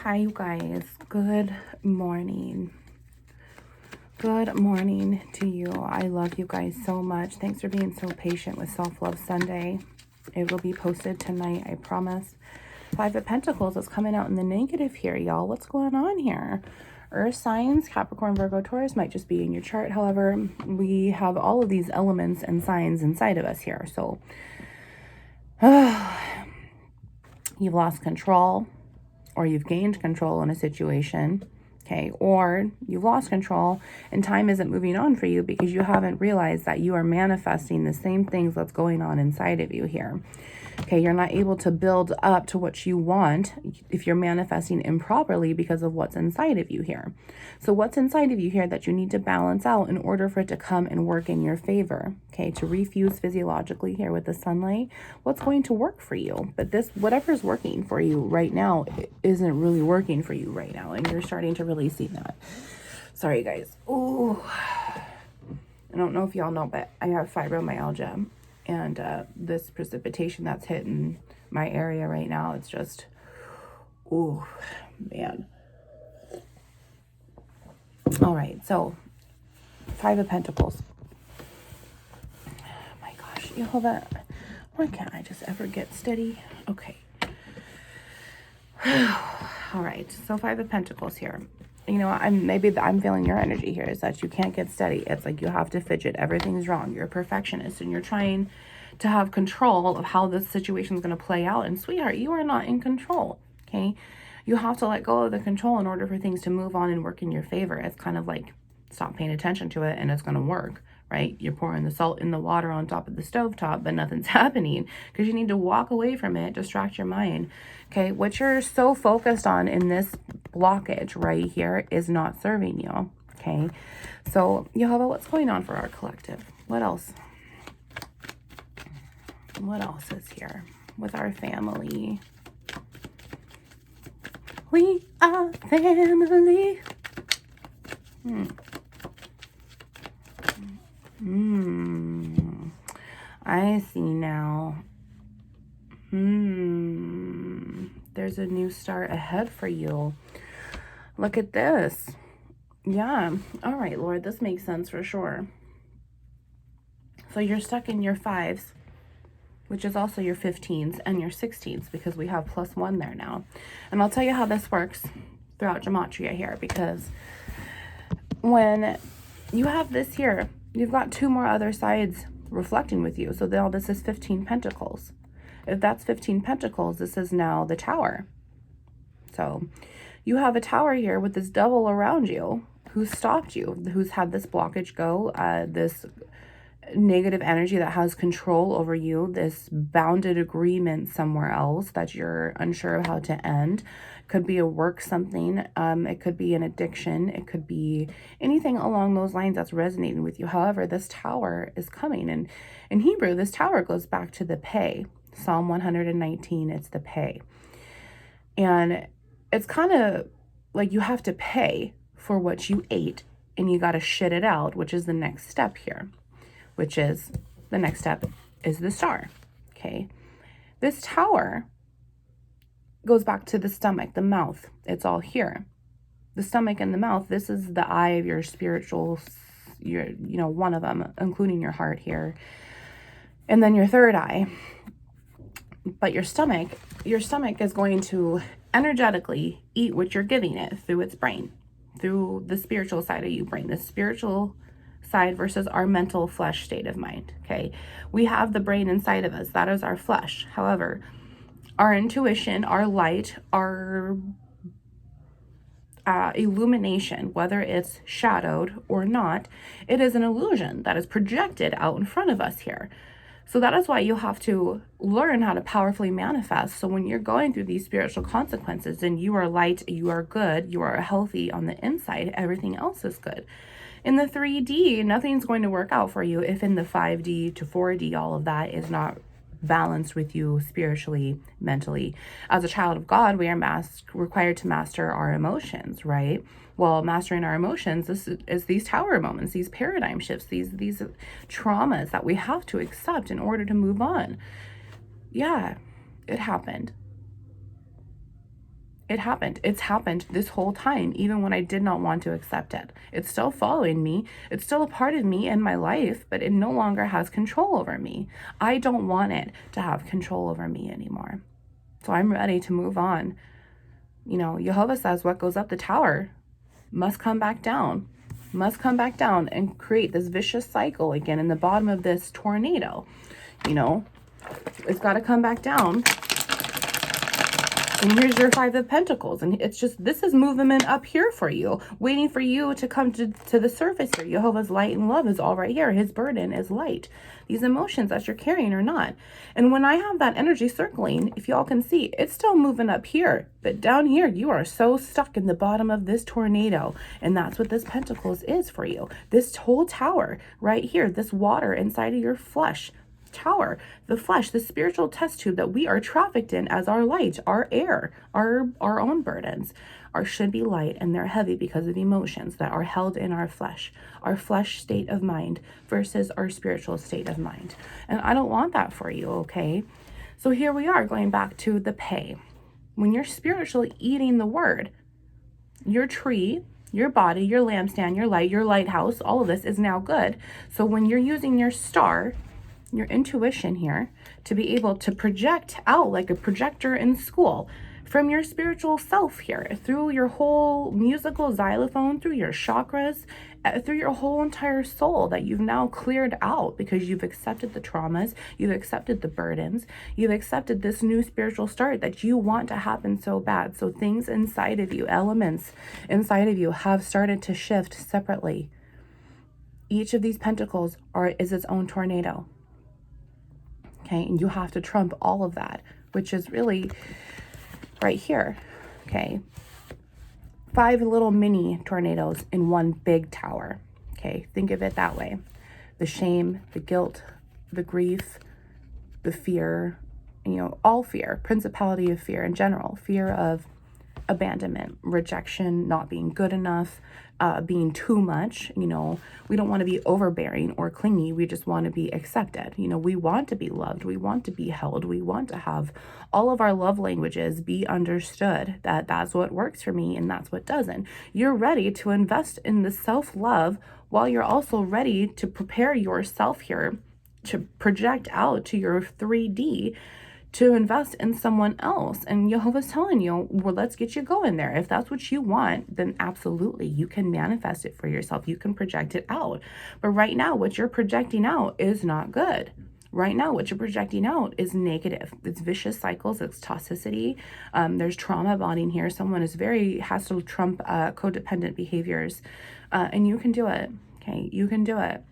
Hi, you guys. Good morning. Good morning to you. I love you guys so much. Thanks for being so patient with Self-Love Sunday. It will be posted tonight, I promise. Five of Pentacles is coming out in the negative here, y'all. What's going on here? Earth signs, Capricorn, Virgo, Taurus might just be in your chart. However, we have all of these elements and signs inside of us here. So, you've lost control, or you've gained control in a situation, okay? Or you've lost control and time isn't moving on for you because you haven't realized that you are manifesting the same things that's going on inside of you here. Okay, you're not able to build up to what you want if you're manifesting improperly because of what's inside of you here. So what's inside of you here that you need to balance out in order for it to come and work in your favor, okay? To refuse physiologically here with the sunlight, what's going to work for you? But this, whatever's working for you right now, isn't really working for you right now, and you're starting to really see that. Sorry, guys. Oh, I don't know if y'all know, but I have fibromyalgia. And this precipitation that's hitting my area right now, it's just, oh, man. All right, so Five of Pentacles. Oh my gosh, you know that? Why can't I just ever get steady? Okay. All right, so Five of Pentacles here. You know, I'm feeling your energy here is that you can't get steady. It's like you have to fidget. Everything's wrong. You're a perfectionist and you're trying to have control of how this situation is going to play out. And sweetheart, you are not in control, okay? You have to let go of the control in order for things to move on and work in your favor. It's kind of like stop paying attention to it and it's going to work, right? You're pouring the salt in the water on top of the stovetop, but nothing's happening because you need to walk away from it, distract your mind, okay? What you're so focused on in this blockage right here is not serving you, okay? So, Yehovah, what's going on for our collective? What else? What else is here with our family? We are family. I see now. There's a new start ahead for you. Look at this. Yeah. All right, Lord, this makes sense for sure. So you're stuck in your fives, which is also your 15s and your 16s because we have +1 there now. And I'll tell you how this works throughout Gematria here, because when you have this here, you've got 2 more other sides reflecting with you. So now this is 15 Pentacles. If that's 15 Pentacles, this is now the Tower. So you have a Tower here with this Devil around you who stopped you, who's had this blockage go, this negative energy that has control over you, this bounded agreement somewhere else that you're unsure of how to end. Could be a work something, it could be an addiction, it could be anything along those lines that's resonating with you. However, this Tower is coming, and in Hebrew this Tower goes back to the pay. Psalm 119, it's the pay, and it's kind of like you have to pay for what you ate and you got to shit it out, which is the next step here. Which is, the next step is the star, okay? This Tower goes back to the stomach, the mouth. It's all here. The stomach and the mouth, this is the eye of your spiritual, one of them, including your heart here. And then your third eye. But your stomach is going to energetically eat what you're giving it through its brain, through the spiritual side of your brain, the spiritual side versus our mental flesh state of mind, okay? We have the brain inside of us. That is our flesh. However, our intuition, our light, our illumination, whether it's shadowed or not, it is an illusion that is projected out in front of us here. So that is why you have to learn how to powerfully manifest. So when you're going through these spiritual consequences and you are light, you are good, you are healthy on the inside, everything else is good. In the 3D, nothing's going to work out for you if in the 5D to 4D, all of that is not balanced with you spiritually, mentally. As a child of God, we are required to master our emotions, right? Well, mastering our emotions is these Tower moments, these paradigm shifts, these traumas that we have to accept in order to move on. Yeah, it happened. It happened. It's happened this whole time, even when I did not want to accept it. It's still following me. It's still a part of me in my life, but it no longer has control over me. I don't want it to have control over me anymore. So I'm ready to move on. You know, Jehovah says what goes up the tower must come back down, and create this vicious cycle again in the bottom of this tornado. You know, it's got to come back down. And here's your Five of Pentacles. And it's just, this is movement up here for you, waiting for you to come to the surface here. Jehovah's light and love is all right here. His burden is light. These emotions that you're carrying are not. And when I have that energy circling, if y'all can see, it's still moving up here. But down here, you are so stuck in the bottom of this tornado. And that's what this Pentacles is for you. This whole tower right here, this water inside of your flesh, tower, the flesh, the spiritual test tube that we are trafficked in as our light, our air, our own burdens should be light, and they're heavy because of emotions that are held in our flesh state of mind versus our spiritual state of mind. And I don't want that for you, okay? So here we are going back to the pay. When you're spiritually eating the word, your tree, your body, your lampstand, your light, your lighthouse, all of this is now good. So when you're using your star, your intuition here, to be able to project out like a projector in school from your spiritual self here, through your whole musical xylophone, through your chakras, through your whole entire soul that you've now cleared out because you've accepted the traumas, you've accepted the burdens, you've accepted this new spiritual start that you want to happen so bad. So things inside of you, elements inside of you have started to shift separately. Each of these pentacles is its own tornado. Okay, and you have to trump all of that, which is really right here. Okay, 5 little mini tornadoes in one big tower. Okay, think of it that way. The shame, the guilt, the grief, the fear, you know, all fear, principality of fear in general, fear of abandonment, rejection, not being good enough, being too much. You know, we don't want to be overbearing or clingy. We just want to be accepted. You know, we want to be loved. We want to be held. We want to have all of our love languages be understood, that that's what works for me and that's what doesn't. You're ready to invest in the self-love while you're also ready to prepare yourself here to project out to your 3D, to invest in someone else. And Jehovah's telling you, well, let's get you going there. If that's what you want, then absolutely, you can manifest it for yourself. You can project it out. But right now, what you're projecting out is not good. Right now, what you're projecting out is negative. It's vicious cycles. It's toxicity. There's trauma bonding here. Someone has to trump codependent behaviors. And you can do it. Okay, you can do it.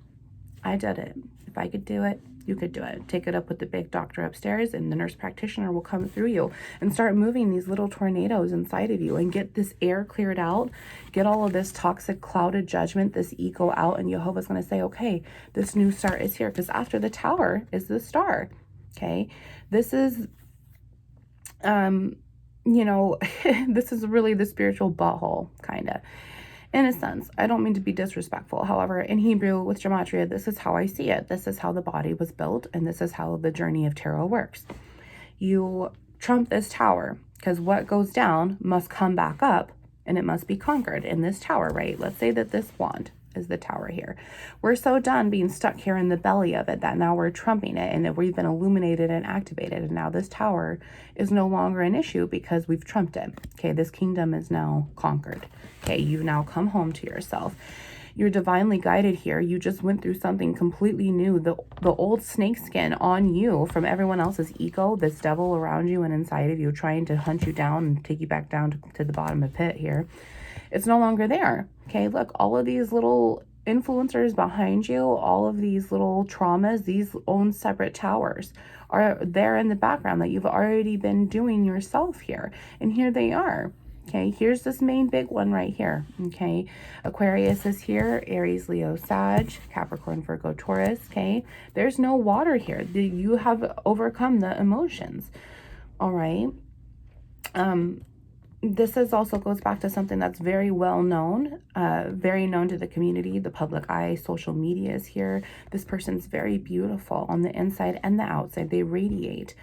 I did it. If I could do it, you could do it. Take it up with the big doctor upstairs, and the nurse practitioner will come through you and start moving these little tornadoes inside of you and get this air cleared out, get all of this toxic clouded judgment, this ego out, and Jehovah's going to say, okay, this new start is here, because after the tower is the star. Okay, this is you know, this is really the spiritual butthole, kind of. In a sense, I don't mean to be disrespectful. However, in Hebrew with Gematria, this is how I see it. This is how the body was built, and this is how the journey of tarot works. You trump this tower, because what goes down must come back up, and it must be conquered in this tower, right? Let's say that this wand is the tower here. We're so done being stuck here in the belly of it that now we're trumping it, and that we've been illuminated and activated, and now this tower is no longer an issue because we've trumped it. Okay, this kingdom is now conquered. Okay, you now come home to yourself. You're divinely guided here. You just went through something completely new. The old snake skin on you from everyone else's ego, this devil around you and inside of you trying to hunt you down and take you back down to the bottom of the pit here. It's no longer there. Okay, look, all of these little influencers behind you, all of these little traumas, these own separate towers are there in the background that you've already been doing yourself here. And here they are. Okay, here's this main big one right here. Okay, Aquarius is here, Aries, Leo, Sag, Capricorn, Virgo, Taurus. Okay, there's no water here. You have overcome the emotions. All right. This also goes back to something that's very well known, very known to the community, the public eye, social media is here. This person's very beautiful on the inside and the outside. They radiate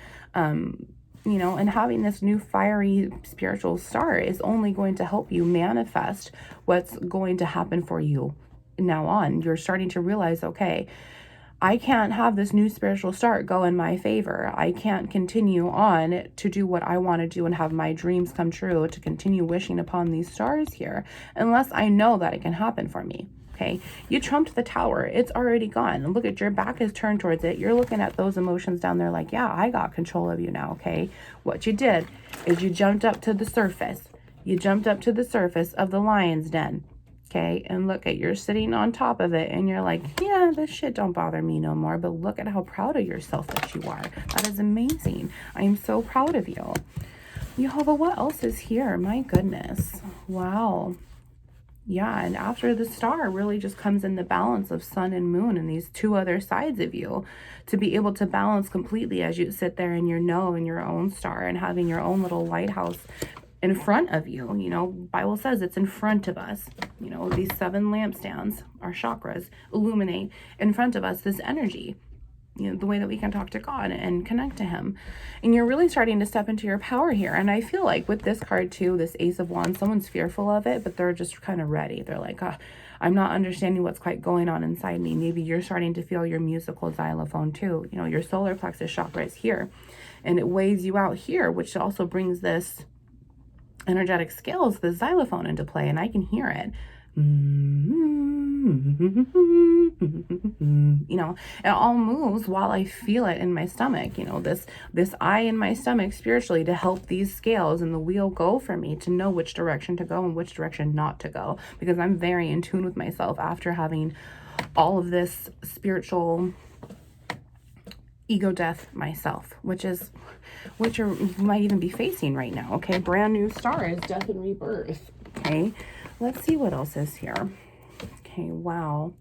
you know, and having this new fiery spiritual star is only going to help you manifest what's going to happen for you now on. You're starting to realize, okay, I can't have this new spiritual start go in my favor. I can't continue on to do what I want to do and have my dreams come true, to continue wishing upon these stars here, unless I know that it can happen for me. Okay, you trumped the tower. It's already gone. Look at your back is turned towards it. You're looking at those emotions down there like, yeah, I got control of you now. Okay, what you did is you jumped up to the surface. You jumped up to the surface of the lion's den. Okay, and look at, you're sitting on top of it and you're like, yeah, this shit don't bother me no more. But look at how proud of yourself that you are. That is amazing. I am so proud of you. Jehovah, what else is here? My goodness. Wow. Yeah, and after the star really just comes in the balance of sun and moon and these two other sides of you, to be able to balance completely as you sit there in your know in your own star and having your own little lighthouse in front of you. You know, Bible says it's in front of us. You know, these 7 lampstands, our chakras, illuminate in front of us this energy, you know, the way that we can talk to God and connect to him. And you're really starting to step into your power here. And I feel like with this card too, this Ace of Wands, someone's fearful of it, but they're just kind of ready. They're like, I'm not understanding what's quite going on inside me. Maybe you're starting to feel your musical xylophone too. You know, your solar plexus chakra is here and it weighs you out here, which also brings this energetic scales, the xylophone, into play, and I can hear it. You know, it all moves while I feel it in my stomach. You know, this eye in my stomach spiritually to help these scales and the wheel go for me, to know which direction to go and which direction not to go, because I'm very in tune with myself after having all of this spiritual ego death myself, which you might even be facing right now. Okay, brand new star is death and rebirth. Okay, let's see what else is here. Okay, wow.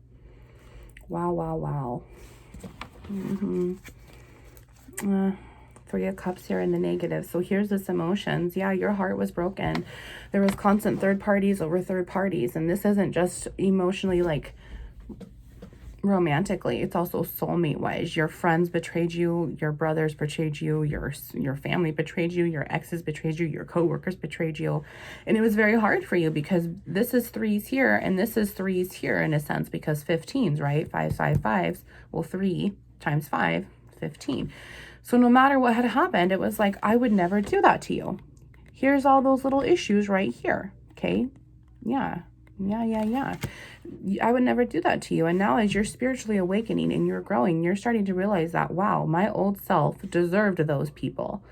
Three of Cups here in the negative. So here's this emotions. Yeah, your heart was broken. There was constant third parties over third parties, and this isn't just emotionally, like romantically, it's also soulmate wise. Your friends betrayed you, your brothers betrayed you, your family betrayed you, your exes betrayed you, your co-workers betrayed you. And it was very hard for you because this is 3s here and this is 3s here in a sense, because 15s, right? 5, 5, 5s. Well, 3 times 5, 15. So no matter what had happened, it was like, I would never do that to you. Here's all those little issues right here. Okay. Yeah. I would never do that to you. And now as you're spiritually awakening and you're growing, you're starting to realize that, wow, my old self deserved those people.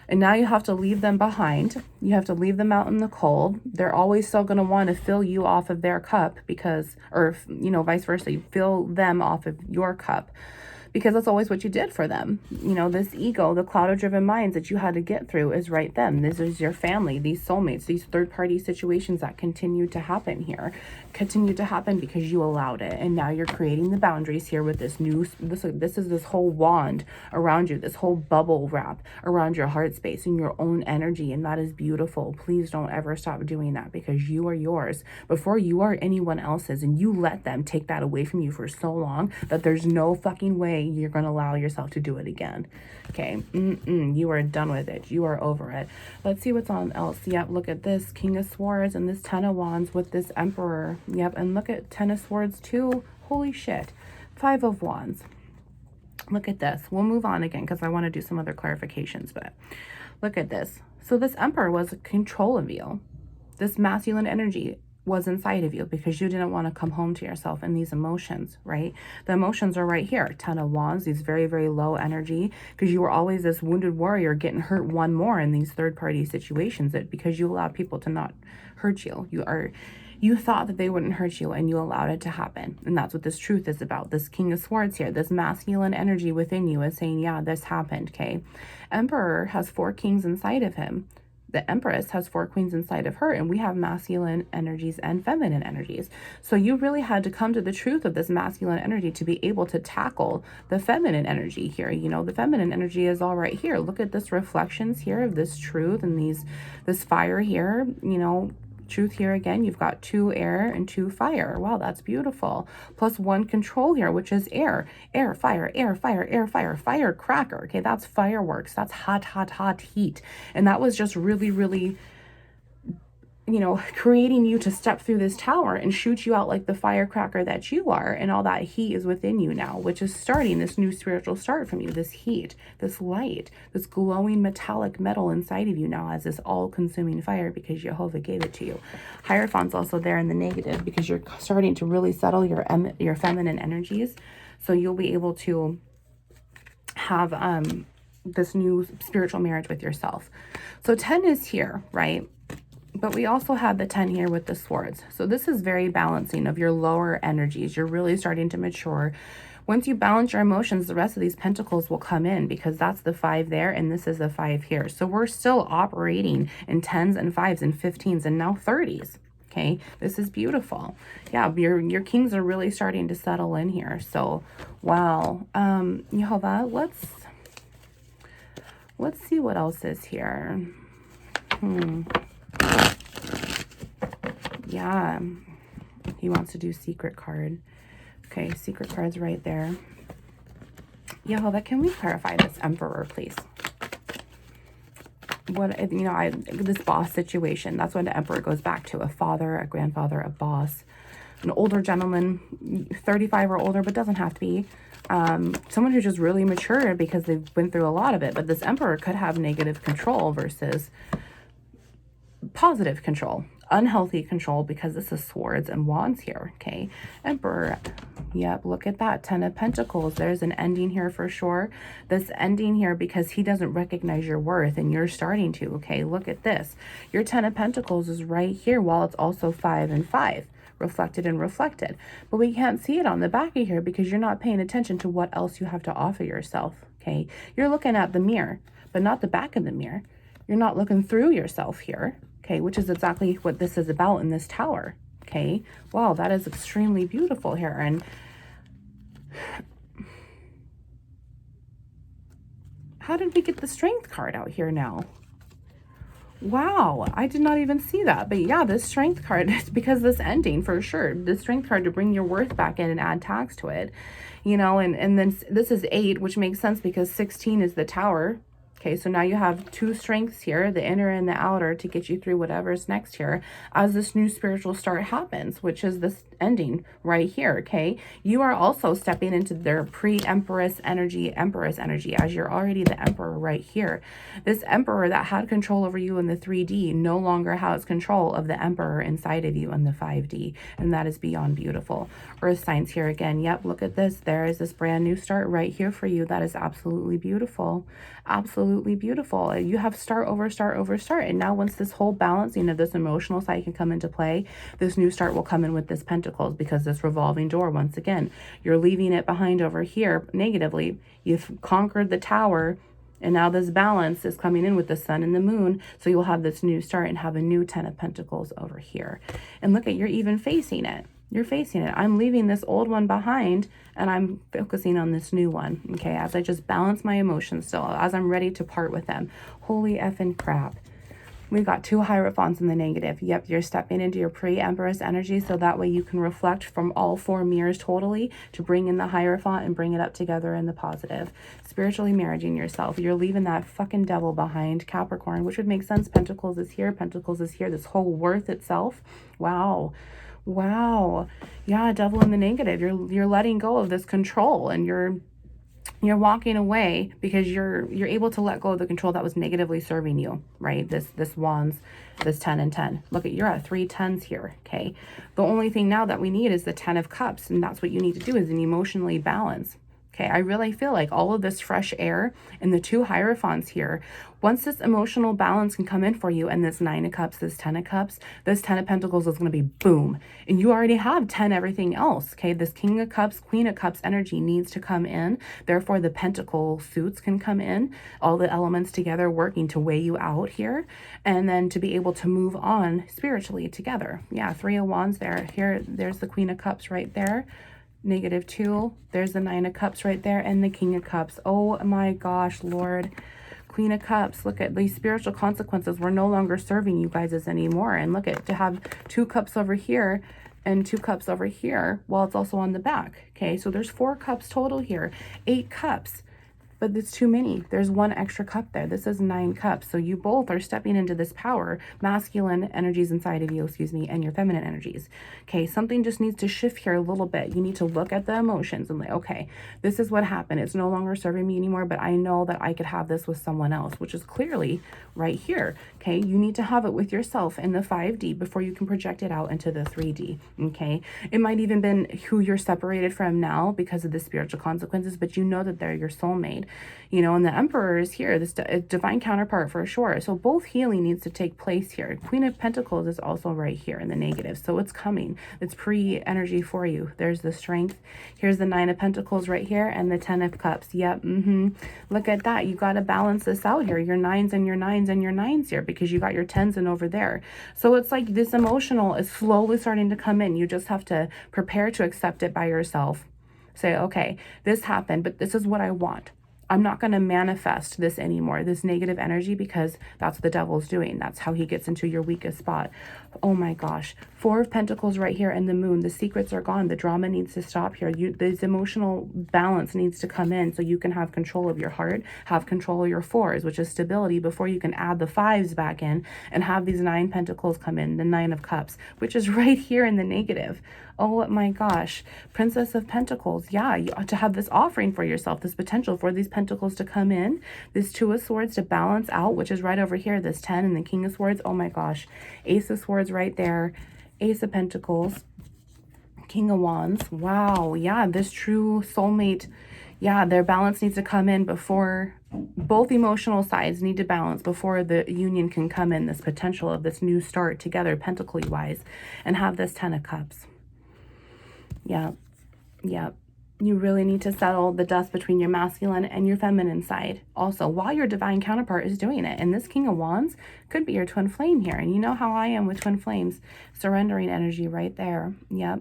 And now you have to leave them behind. You have to leave them out in the cold. They're always still going to want to fill you off of their cup because, or, you know, vice versa, you fill them off of your cup, because that's always what you did for them. You know, this ego, the cloud-driven minds that you had to get through is right then. This is your family, these soulmates, these third-party situations that continue to happen here, continue to happen because you allowed it. And now you're creating the boundaries here with this new, this is this whole wand around you, this whole bubble wrap around your heart space and your own energy. And that is beautiful. Please don't ever stop doing that, because you are yours before you are anyone else's. And you let them take that away from you for so long that there's no fucking way you're going to allow yourself to do it again. Okay. You are done with it. You are over it. Let's see what's on else. Yep. Look at this King of Swords and this 10 of Wands with this Emperor. Yep. And look at 10 of Swords too. Holy shit. 5 of Wands. Look at this. We'll move on again because I want to do some other clarifications, but look at this. So this Emperor was control of you. This masculine energy was inside of you because you didn't want to come home to yourself and these emotions, right? The emotions are right here. 10 of Wands, these very, very low energy, because you were always this wounded warrior getting hurt one more in these third-party situations, that because you allowed people to not hurt you. You thought that they wouldn't hurt you and you allowed it to happen. And that's what this truth is about. This King of Swords here, this masculine energy within you is saying, yeah, this happened, okay? Emperor has 4 kings inside of him. The Empress has 4 queens inside of her, and we have masculine energies and feminine energies. So you really had to come to the truth of this masculine energy to be able to tackle the feminine energy here. You know, the feminine energy is all right here. Look at this reflections here of this truth and this fire here, you know, Truth here again, you've got 2 air and 2 fire. Wow, that's beautiful. Plus 1 control here, which is air. Air, fire, air, fire, air, fire, firecracker. Okay, that's fireworks. That's hot, hot, hot heat. And that was just really, really, you know, creating you to step through this tower and shoot you out like the firecracker that you are. And all that heat is within you now, which is starting this new spiritual start from you. This heat, this light, this glowing metallic metal inside of you now as this all-consuming fire, because Jehovah gave it to you. Hierophant's also there in the negative because you're starting to really settle your feminine energies. So you'll be able to have this new spiritual marriage with yourself. So 10 is here, right? But we also have the 10 here with the swords. So this is very balancing of your lower energies. You're really starting to mature. Once you balance your emotions, the rest of these pentacles will come in, because that's the 5 there and this is the 5 here. So we're still operating in 10s and 5s and 15s and now 30s. Okay, this is beautiful. Yeah, your kings are really starting to settle in here. So, wow. Jehovah, let's see what else is here. Yeah, he wants to do secret card. Okay, secret card's right there. Jehovah, can we clarify this Emperor, please? What, you know, this boss situation, that's what the Emperor goes back to. A father, a grandfather, a boss, an older gentleman, 35 or older, but doesn't have to be. Someone who's just really mature because they've been through a lot of it. But this Emperor could have negative control versus positive control, unhealthy control, because this is swords and wands here. Okay, Emperor, yep, look at that, 10 of Pentacles. There's an ending here for sure. This ending here because he doesn't recognize your worth and you're starting to. Okay, look at this, your 10 of Pentacles is right here, while it's also 5 and 5 reflected and reflected, but we can't see it on the back of here because you're not paying attention to what else you have to offer yourself. Okay, you're looking at the mirror but not the back of the mirror. You're not looking through yourself here. Okay, which is exactly what this is about in this tower. Okay, wow, that is extremely beautiful here. And how did we get the Strength card out here now? Wow, I did not even see that. But yeah, this Strength card is because this ending for sure. The Strength card to bring your worth back in and add tax to it. You know, and then this is 8, which makes sense because 16 is the Tower. Okay, so now you have 2 strengths here, the inner and the outer, to get you through whatever's next here as this new spiritual start happens, which is this ending right here. Okay, you are also stepping into their pre-empress energy, as you're already the Emperor right here. This Emperor that had control over you in the 3D no longer has control of the Emperor inside of you in the 5D, and that is beyond beautiful. Earth signs here again. Yep, look at this. There is this brand new start right here for you. That is absolutely beautiful. Absolutely beautiful. You have start over start over start. And now once this whole balancing of this emotional side can come into play, this new start will come in with this Pentacles, because this revolving door, once again, you're leaving it behind over here negatively. You've conquered the Tower, and now this balance is coming in with the Sun and the Moon. So you'll have this new start and have a new 10 of Pentacles over here. And look at, you're even facing it. You're facing it. I'm leaving this old one behind and I'm focusing on this new one. Okay, as I just balance my emotions still, as I'm ready to part with them. Holy effing crap. We've got 2 Hierophants in the negative. Yep, you're stepping into your pre-Empress energy, so that way you can reflect from all 4 mirrors totally to bring in the Hierophant and bring it up together in the positive. Spiritually marrying yourself. You're leaving that fucking devil behind, Capricorn, which would make sense. Pentacles is here. Pentacles is here. This whole worth itself. Wow. Wow. Yeah, devil in the negative. You're letting go of this control, and you're walking away because you're able to let go of the control that was negatively serving you, right? This wands, this 10 and 10. Look at, you're at 3 10s here. Okay, the only thing now that we need is the 10 of Cups, and that's what you need to do, is an emotionally balance. Okay, I really feel like all of this fresh air and the 2 Hierophants here, once this emotional balance can come in for you, and this 9 of Cups, this 10 of Cups, this 10 of Pentacles is going to be boom. And you already have 10 everything else. Okay, this King of Cups, Queen of Cups energy needs to come in. Therefore, the Pentacle suits can come in. All the elements together working to weigh you out here. And then to be able to move on spiritually together. Yeah, 3 of Wands there. Here, there's the Queen of Cups right there. -2, there's the 9 of Cups right there, and the King of Cups. Oh my gosh, Lord. Queen of Cups. Look at these spiritual consequences. We're no longer serving you guys as anymore. And look at, to have 2 cups over here and 2 cups over here, while it's also on the back. Okay, so there's 4 cups total here, 8 cups. But it's too many. There's 1 extra cup there. This is 9 cups. So you both are stepping into this power, masculine energies inside of you, excuse me, and your feminine energies. Okay, something just needs to shift here a little bit. You need to look at the emotions and like, okay, this is what happened. It's no longer serving me anymore, but I know that I could have this with someone else, which is clearly right here. Okay, you need to have it with yourself in the 5D before you can project it out into the 3D. Okay, it might even been who you're separated from now because of the spiritual consequences, but you know that they're your soulmate. You know, and the Emperor is here, this divine counterpart for sure. So both healing needs to take place here. Queen of Pentacles is also right here in the negative. So it's coming. It's pre-energy for you. There's the Strength. Here's the 9 of Pentacles right here and the 10 of Cups. Yep. Look at that. You got to balance this out here. Your 9s and your 9s and your 9s here because you got your 10s in over there. So it's like this emotional is slowly starting to come in. You just have to prepare to accept it by yourself. Say, okay, this happened, but this is what I want. I'm not going to manifest this anymore, this negative energy, because that's what the devil's doing. That's how he gets into your weakest spot. Oh my gosh. 4 of Pentacles right here and the Moon. The secrets are gone. The drama needs to stop here. This emotional balance needs to come in so you can have control of your heart, have control of your 4s, which is stability, before you can add the 5s back in and have these 9 Pentacles come in, the 9 of Cups, which is right here in the negative. Oh my gosh. Princess of Pentacles. Yeah, you ought to have this offering for yourself, this potential for these Pentacles to come in, this 2 of Swords to balance out, which is right over here, this 10 and the King of Swords. Oh my gosh. Ace of Swords right there. Ace of Pentacles. King of Wands. Wow. Yeah, this true soulmate. Yeah, their balance needs to come in before, both emotional sides need to balance before the union can come in, this potential of this new start together, pentacly wise, and have this 10 of Cups. Yeah. You really need to settle the dust between your masculine and your feminine side also while your divine counterpart is doing it. And this King of Wands could be your twin flame here. And you know how I am with twin flames, surrendering energy right there. Yep.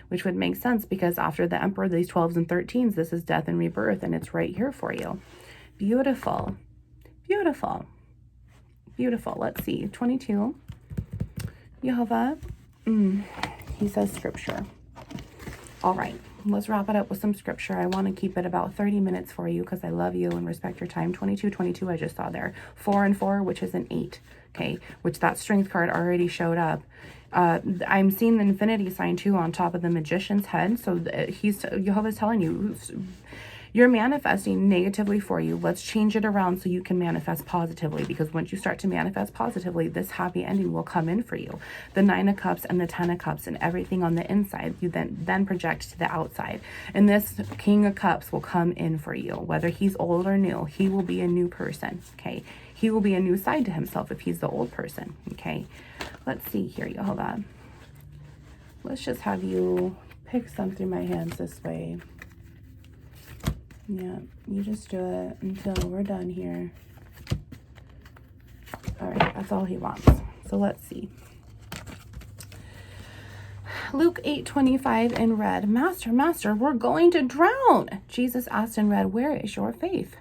Which would make sense because after the Emperor, these 12s and 13s, this is death and rebirth, and it's right here for you. Beautiful. Let's see. 22. Jehovah. He says scripture. All right, let's wrap it up with some scripture. I want to keep it about 30 minutes for you because I love you and respect your time. 22 I just saw there. 4 and 4, which is an 8. Okay, which that Strength card already showed up. I'm seeing the infinity sign too on top of the Magician's head. So Jehovah's telling you, you're manifesting negatively for you. Let's change it around so you can manifest positively, because once you start to manifest positively, this happy ending will come in for you. The 9 of Cups and the 10 of Cups and everything on the inside, you then project to the outside. And this King of Cups will come in for you. Whether he's old or new, he will be a new person, okay? He will be a new side to himself if he's the old person, okay? Let's see here, Jehovah. Let's just have you pick some through my hands this way. Yeah, you just do it until we're done here. All right, that's all he wants. So let's see. Luke 8:25 in red. Master, we're going to drown. Jesus asked in red, where is your faith?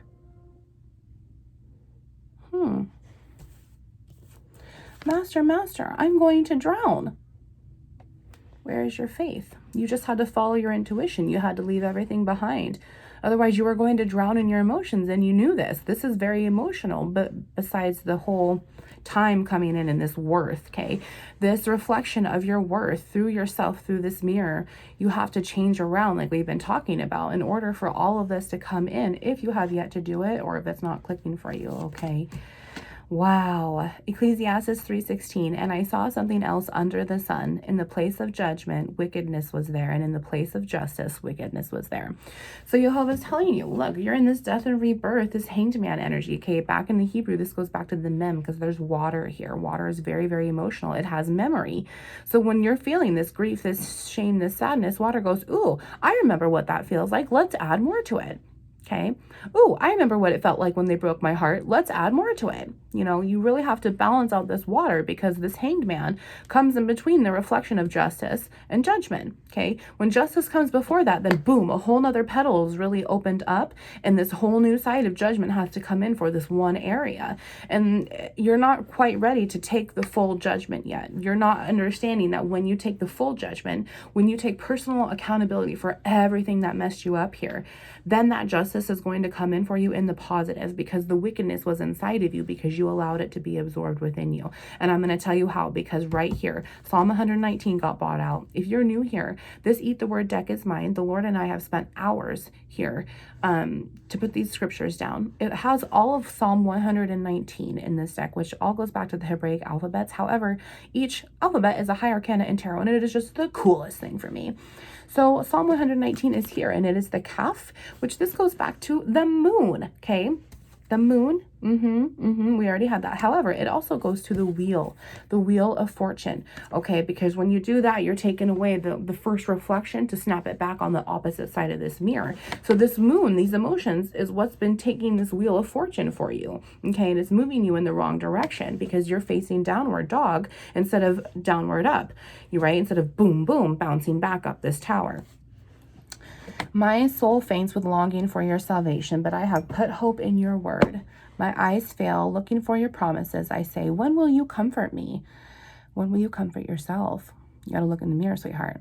Master, I'm going to drown. Where is your faith? You just had to follow your intuition. You had to leave everything behind. Otherwise, you were going to drown in your emotions, and you knew this. This is very emotional, but besides the whole time coming in and this worth, okay? This reflection of your worth through yourself, through this mirror, you have to change around like we've been talking about in order for all of this to come in, if you have yet to do it or if it's not clicking for you, okay? Wow. Ecclesiastes 3:16, and I saw something else under the sun. In the place of judgment, wickedness was there, and in the place of justice, wickedness was there. So Jehovah's telling you, look, you're in this death and rebirth, this hanged man energy, okay? Back in the Hebrew, this goes back to the mem because there's water here. Water is very, very emotional. It has memory. So when you're feeling this grief, this shame, this sadness, water goes, ooh, I remember what that feels like. Let's add more to it. Okay. Oh, I remember what it felt like when they broke my heart. Let's add more to it. You know, you really have to balance out this water, because this hanged man comes in between the reflection of justice and judgment. Okay. When justice comes before that, then boom, a whole nother petal is really opened up, and this whole new side of judgment has to come in for this one area. And you're not quite ready to take the full judgment yet. You're not understanding that when you take the full judgment, when you take personal accountability for everything that messed you up here, then that justice is going to come in for you in the positive, because the wickedness was inside of you because you allowed it to be absorbed within you. And I'm going to tell you how, because right here, Psalm 119 got bought out. If you're new here, this Eat the Word deck is mine. The Lord and I have spent hours here to put these scriptures down. It has all of Psalm 119 in this deck, which all goes back to the Hebraic alphabets. However, each alphabet is a high arcana in tarot, and it is just the coolest thing for me. So Psalm 119 is here, and it is the Kaf, which this goes back to the moon, okay? The moon, we already had that. However, it also goes to the wheel of fortune, okay? Because when you do that, you're taking away the first reflection to snap it back on the opposite side of this mirror. So this moon, these emotions, is what's been taking this wheel of fortune for you, okay? And it's moving you in the wrong direction because you're facing downward dog instead of downward up, right? Instead of boom, boom, bouncing back up this tower. My soul faints with longing for your salvation, but I have put hope in your word. My eyes fail, looking for your promises. I say, when will you comfort me? When will you comfort yourself? You got to look in the mirror, sweetheart.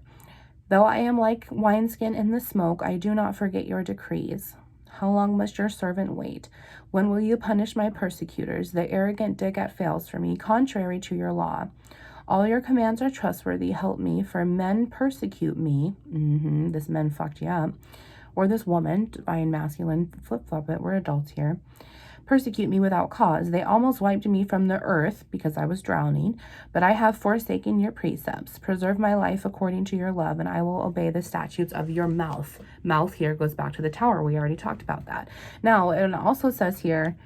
Though I am like wineskin in the smoke, I do not forget your decrees. How long must your servant wait? When will you punish my persecutors? The arrogant dig at fails for me, contrary to your law. All your commands are trustworthy. Help me, for men persecute me. This men fucked you up. Or this woman, divine masculine, flip-flop it. We're adults here. Persecute me without cause. They almost wiped me from the earth because I was drowning, but I have forsaken your precepts. Preserve my life according to your love, and I will obey the statutes of your mouth. Mouth here goes back to the tower. We already talked about that. Now, it also says here,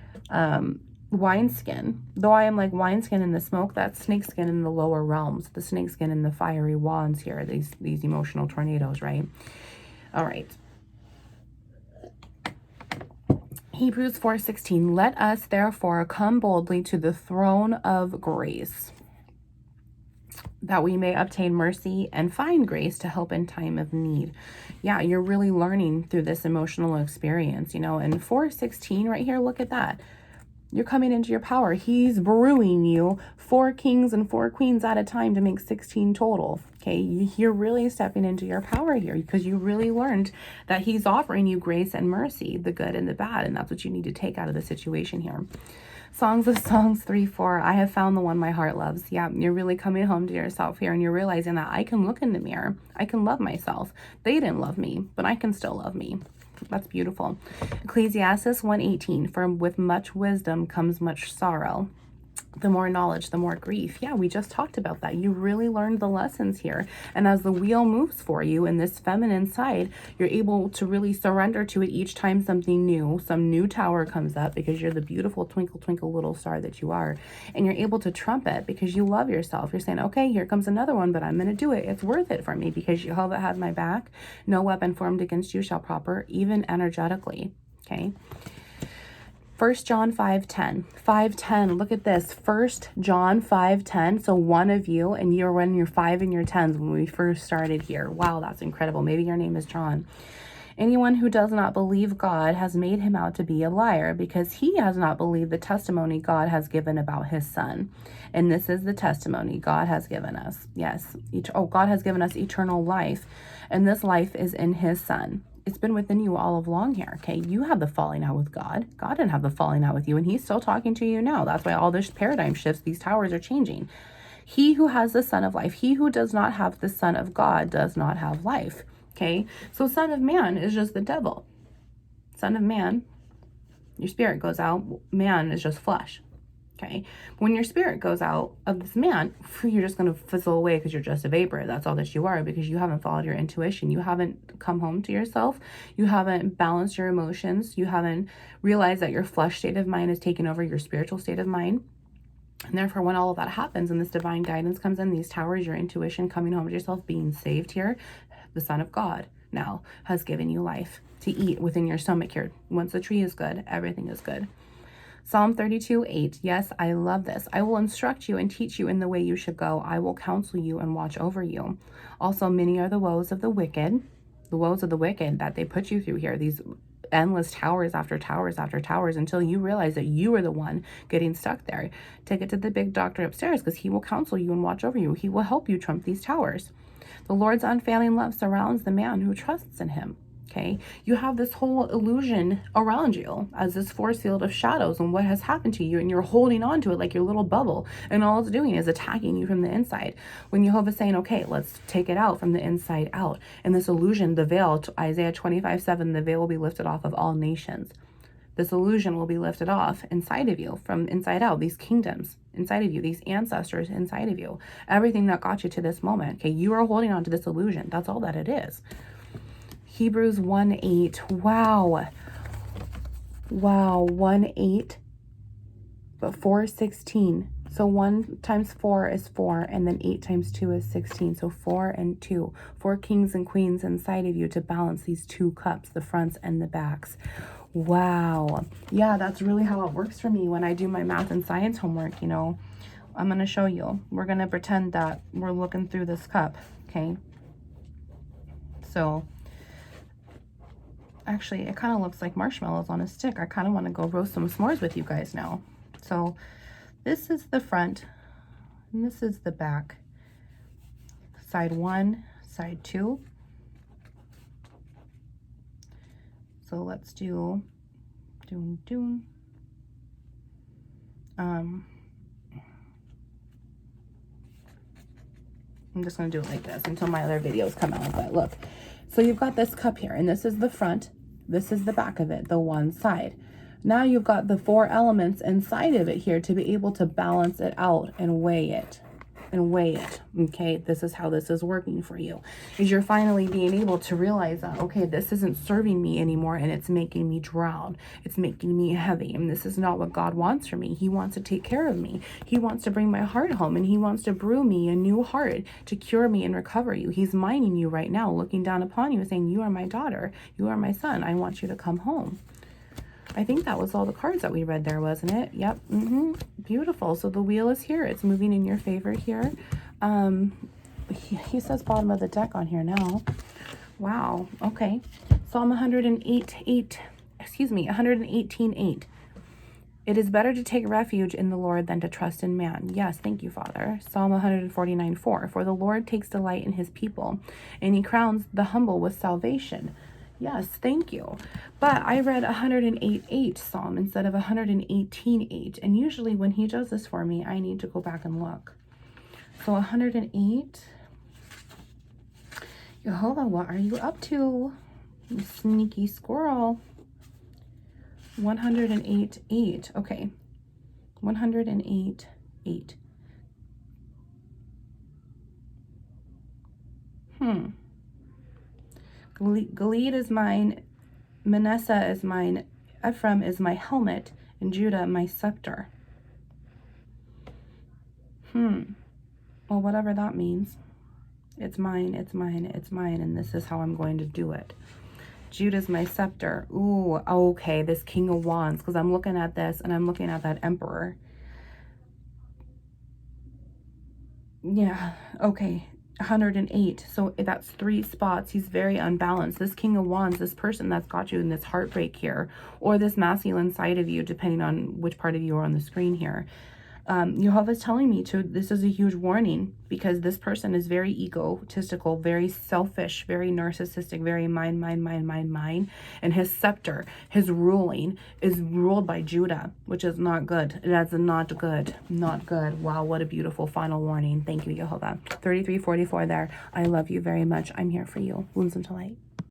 wineskin. Though I am like wineskin in the smoke, that's snakeskin in the lower realms, the snakeskin in the fiery wands here, these emotional tornadoes, right? All right. Hebrews 4:16, let us therefore come boldly to the throne of grace, that we may obtain mercy and find grace to help in time of need. Yeah, you're really learning through this emotional experience, you know. And 4:16 right here, look at that. You're coming into your power. He's brewing you 4 kings and 4 queens at a time to make 16 total. Okay, you're really stepping into your power here because you really learned that he's offering you grace and mercy, the good and the bad, and that's what you need to take out of the situation here. Songs of Songs 3:4, I have found the one my heart loves. Yeah, you're really coming home to yourself here, and you're realizing that I can look in the mirror. I can love myself. They didn't love me, but I can still love me. That's beautiful. Ecclesiastes 1:18, for with much wisdom comes much sorrow. The more knowledge, the more grief. Yeah, we just talked about that. You really learned the lessons here. And as the wheel moves for you in this feminine side, you're able to really surrender to it each time something new, some new tower comes up, because you're the beautiful twinkle, twinkle little star that you are. And you're able to trumpet because you love yourself. You're saying, okay, here comes another one, but I'm going to do it. It's worth it for me because Jehovah has my back. No weapon formed against you shall prosper, even energetically. Okay. 1 John 5:10. 5:10. Look at this. 1 John 5:10. So one of you, and you're when you're 5 and you're 10s when we first started here. Wow, that's incredible. Maybe your name is John. Anyone who does not believe God has made him out to be a liar, because he has not believed the testimony God has given about his son. And this is the testimony God has given us. Yes. God has given us eternal life, and this life is in his son. It's been within you all along here, okay? You have the falling out with God. God didn't have the falling out with you, and he's still talking to you now. That's why all this paradigm shifts, these towers are changing. He who has the Son of Life, he who does not have the Son of God does not have life, okay? So Son of Man is just the devil. Son of Man, your spirit goes out. Man is just flesh. Okay, when your spirit goes out of this man, you're just going to fizzle away because you're just a vapor. That's all that you are, because you haven't followed your intuition. You haven't come home to yourself. You haven't balanced your emotions. You haven't realized that your flesh state of mind is taking over your spiritual state of mind. And therefore, when all of that happens and this divine guidance comes in, these towers, your intuition, coming home to yourself, being saved here, the Son of God. now has given you life to eat within your stomach here. Once the tree is good, everything is good. Psalm 32:8. Yes, I love this. I will instruct you and teach you in the way you should go. I will counsel you and watch over you. Also, many are the woes of the wicked that they put you through here. These endless towers after towers after towers until you realize that you are the one getting stuck there. Take it to the big doctor upstairs because he will counsel you and watch over you. He will help you trump these towers. The Lord's unfailing love surrounds the man who trusts in him. Okay, you have this whole illusion around you as this force field of shadows and what has happened to you, and you're holding on to it like your little bubble, and all it's doing is attacking you from the inside. When Jehovah's saying, okay, let's take it out from the inside out. And this illusion, the veil, Isaiah 25:7, the veil will be lifted off of all nations. This illusion will be lifted off inside of you, from inside out, these kingdoms inside of you, these ancestors inside of you, everything that got you to this moment. Okay, you are holding on to this illusion. That's all that it is. Hebrews 1:8. Wow. Wow. 1:8. But 4:16. So 1 times 4 is 4. And then 8 times 2 is 16. So 4 and 2. 4 kings and queens inside of you to balance these 2 cups, the fronts and the backs. Wow. Yeah, that's really how it works for me when I do my math and science homework, you know. I'm going to show you. We're going to pretend that we're looking through this cup. Okay. So actually, it kind of looks like marshmallows on a stick. I kind of want to go roast some s'mores with you guys now. So this is the front, and this is the back. Side 1, side 2. So let's do, I'm just going to do it like this until my other videos come out. But look, so you've got this cup here, and this is the front. This is the back of it, the one side. Now you've got the 4 elements inside of it here to be able to balance it out and weigh it. Okay, this is how this is working for you, is you're finally being able to realize that, okay, this isn't serving me anymore, and it's making me drown. It's making me heavy, and this is not what God wants for me. He wants to take care of me. He wants to bring my heart home, and he wants to brew me a new heart to cure me and recover you. He's mining you right now, looking down upon you and saying, you are my daughter. You are my son. I want you to come home. I think that was all the cards that we read there, wasn't it? Yep. Beautiful. So the wheel is here. It's moving in your favor here. He says bottom of the deck on here now. Wow. Okay. Psalm 118:8. It is better to take refuge in the Lord than to trust in man. Yes, thank you, Father. Psalm 149:4. For the Lord takes delight in his people, and he crowns the humble with salvation. Yes, thank you. But I read 108:8 Psalm instead of 118:8. And usually when he does this for me, I need to go back and look. So 108. Jehovah, what are you up to? You sneaky squirrel. 108:8. Okay. 108:8. Gilead is mine, Manasseh is mine, Ephraim is my helmet, and Judah my scepter. Well, whatever that means. It's mine, it's mine, it's mine, and this is how I'm going to do it. Judah's my scepter. Ooh, okay, this King of Wands, because I'm looking at this, and I'm looking at that Emperor. Yeah, okay. 108. So that's 3 spots. He's very unbalanced. This King of Wands, this person that's got you in this heartbreak here, or this masculine side of you, depending on which part of you are on the screen here. Jehovah's telling me this is a huge warning, because this person is very egotistical, very selfish, very narcissistic, very mine. And his scepter, his ruling, is ruled by Judah, which is not good. That's not good. Not good. Wow, what a beautiful final warning. Thank you, Jehovah. 3344 there. I love you very much. I'm here for you. Wounds into light.